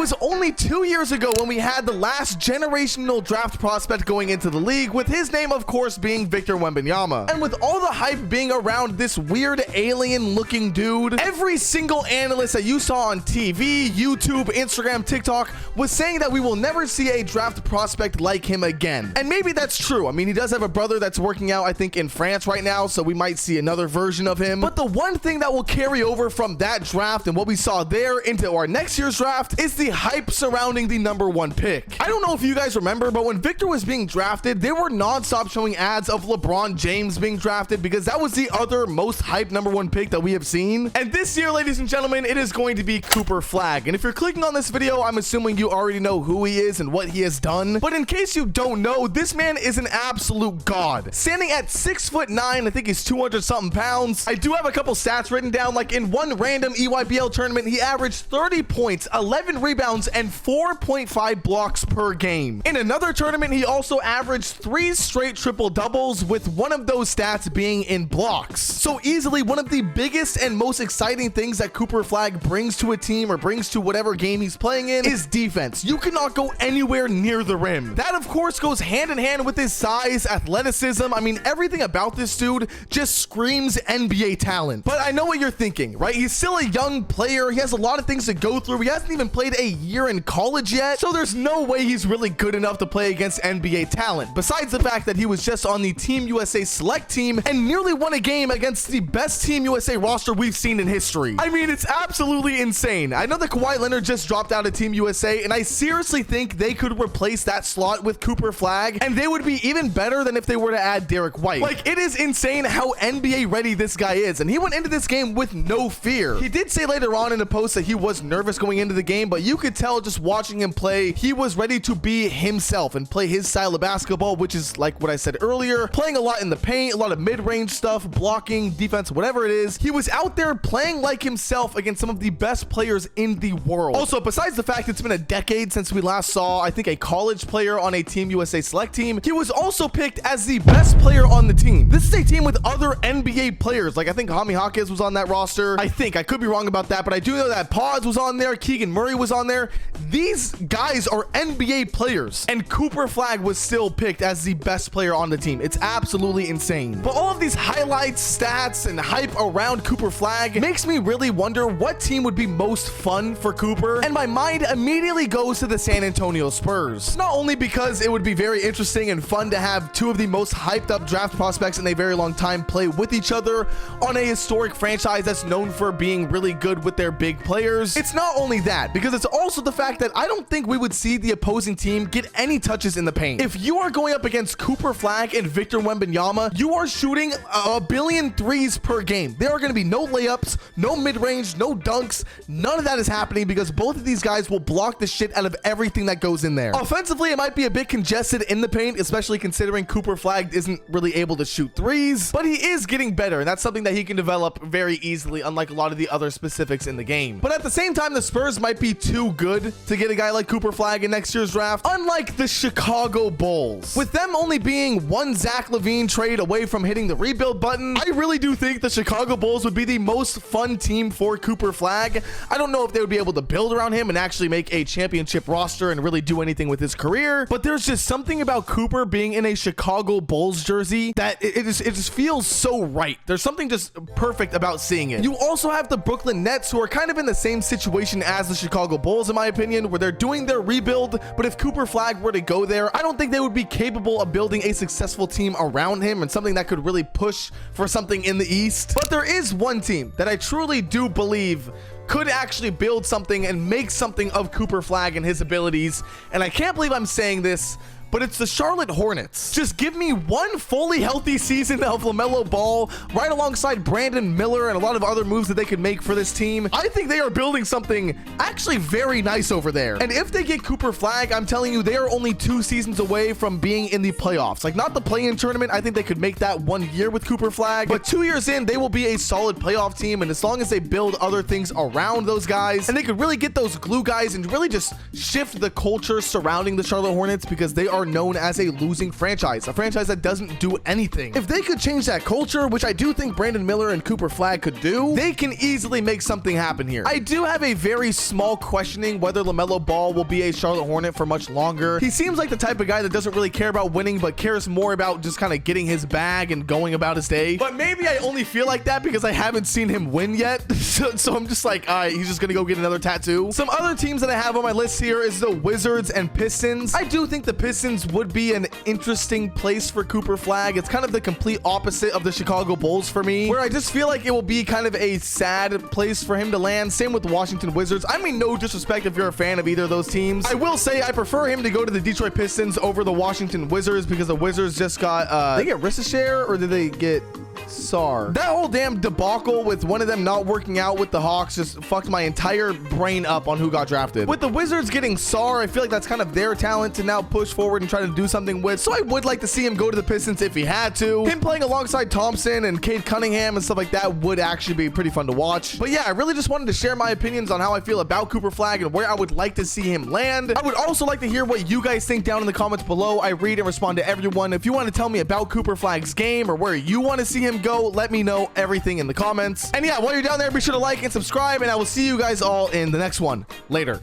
was only 2 years ago when we had the last generational draft prospect going into the league, with his name, of course, being Victor Wembanyama. And with all the hype being around this weird alien-looking dude, every single analyst that you saw on TV, YouTube, Instagram, TikTok was saying that we will never see a draft prospect like him again. And maybe that's true. I mean, he does have a brother that's working out, I think, in France right now, so we might see another version of him. But the one thing that will carry over from that draft and what we saw there into our next year's draft is the hype surrounding the #1 pick. I don't know if you guys remember, but when Victor was being drafted, they were non-stop showing ads of LeBron James being drafted because that was the other most hyped #1 pick that we have seen. And this year, ladies and gentlemen, it is going to be Cooper Flagg. And if you're clicking on this video, I'm assuming you already know who he is and what he has done. But in case you don't know, this man is an absolute god. Standing at 6'9", I think he's 200 something pounds. I do have a couple stats written down, like in one random EYBL tournament, he averaged 30 points, 11 rebounds, and 4.5 blocks per game. In another tournament, he also averaged 3 straight triple doubles, with one of those stats being in blocks. So easily one of the biggest and most exciting things that Cooper Flagg brings to a team or brings to whatever game he's playing in is defense. You cannot go anywhere near the rim. That, of course, goes hand in hand with his size, athleticism. I mean, everything about this dude just screams NBA talent. But I know what you're thinking, right? He's still a young player. He has a lot of things to go through. He hasn't even played a year in college yet, so there's no way he's really good enough to play against NBA talent. Besides the fact that he was just on the Team USA select team and nearly won a game against the best Team USA roster we've seen in history. I mean, it's absolutely insane. I know that Kawhi Leonard just dropped out of Team USA, and I seriously think they could replace that slot with Cooper Flagg, and they would be even better than if they were to add Derek White. Like, it is insane how NBA ready this guy is, and he went into this game with no fear. He did say later on in the post that he was nervous going into the game, but you could tell just watching him play, he was ready to be himself and play his style of basketball, which is like what I said earlier, playing a lot in the paint, a lot of mid-range stuff, blocking, defense, whatever it is. He was out there playing like himself against some of the best players in the world. Also, besides the fact it's been a decade since we last saw, I think, a college player on a Team USA select team, he was also picked as the best player on the team. This is a team with other NBA players. Like, I think Jaime Jaquez was on that roster. I think, I could be wrong about that, but I do know that Paz was on there. Keegan Murray was on there. These guys are NBA players, and Cooper Flagg was still picked as the best player on the team. It's absolutely insane. But all of these highlights, stats, and hype around Cooper Flagg makes me really wonder what team would be most fun for Cooper, and my mind immediately goes to the San Antonio Spurs. Not only because it would be very interesting and fun to have two of the most hyped up draft prospects in a very long time play with each other on a historic franchise that's known for being really good with their big players. It's not only that, because it's also the fact that I don't think we would see the opposing team get any touches in the paint. If you are going up against Cooper Flagg and Victor Wembanyama, you are shooting a billion threes per game. There are going to be no layups, no mid-range, no dunks. None of that is happening because both of these guys will block the shit out of everything that goes in there. Offensively, it might be a bit congested in the paint, especially considering Cooper Flagg isn't really able to shoot threes, but he is getting better, and that's something that he can develop very easily, unlike a lot of the other specifics in the game. But at the same time, the Spurs might be too good to get a guy like Cooper Flagg in next year's draft, unlike the Chicago Bulls. With them only being one Zach LaVine trade away from hitting the rebuild button, I really do think the Chicago Bulls would be the most fun team for Cooper Flagg. I don't know if they would be able to build around him and actually make a championship roster and really do anything with his career, but there's just something about Cooper being in a Chicago Bulls jersey that it just feels so right. There's something just perfect about seeing it. You also have the Brooklyn Nets, who are kind of in the same situation as the Chicago Bulls, in my opinion, where they're doing their rebuild, but if Cooper Flagg were to go there, I don't think they would be capable of building a successful team around him and something that could really push for something in the East. But there is one team that I truly do believe could actually build something and make something of Cooper Flagg and his abilities, and I can't believe I'm saying this, but it's the Charlotte Hornets. Just give me one fully healthy season of LaMelo Ball right alongside Brandon Miller and a lot of other moves that they could make for this team. I think they are building something actually very nice over there. And if they get Cooper Flagg, I'm telling you, they are only 2 seasons away from being in the playoffs. Like, not the play-in tournament. I think they could make that 1 year with Cooper Flagg, but 2 years in, they will be a solid playoff team. And as long as they build other things around those guys, and they could really get those glue guys and really just shift the culture surrounding the Charlotte Hornets, because they are are known as a losing franchise, a franchise that doesn't do anything. If they could change that culture, which I do think Brandon Miller and Cooper Flagg could do, they can easily make something happen here. I do have a very small questioning whether LaMelo Ball will be a Charlotte Hornet for much longer. He seems like the type of guy that doesn't really care about winning, but cares more about just kind of getting his bag and going about his day. But maybe I only feel like that because I haven't seen him win yet. So I'm just like, all right, he's just gonna go get another tattoo. Some other teams that I have on my list here is the Wizards and Pistons. I do think the Pistons would be an interesting place for Cooper Flagg. It's kind of the complete opposite of the Chicago Bulls for me, where I just feel like it will be kind of a sad place for him to land. Same with the Washington Wizards. I mean, no disrespect if you're a fan of either of those teams. I will say I prefer him to go to the Detroit Pistons over the Washington Wizards because the Wizards just got, they get Ricochet or did they get Sar? That whole damn debacle with one of them not working out with the Hawks just fucked my entire brain up on who got drafted. With the Wizards getting Sar, I feel like that's kind of their talent to now push forward and try to do something with. So I would like to see him go to the Pistons if he had to. Him playing alongside Thompson and Cade Cunningham and stuff like that would actually be pretty fun to watch. But yeah, I really just wanted to share my opinions on how I feel about Cooper Flagg and where I would like to see him land. I would also like to hear what you guys think down in the comments below. I read and respond to everyone. If you want to tell me about Cooper Flagg's game or where you want to see him go, let me know everything in the comments. And yeah, while you're down there, be sure to like and subscribe, and I will see you guys all in the next one. Later.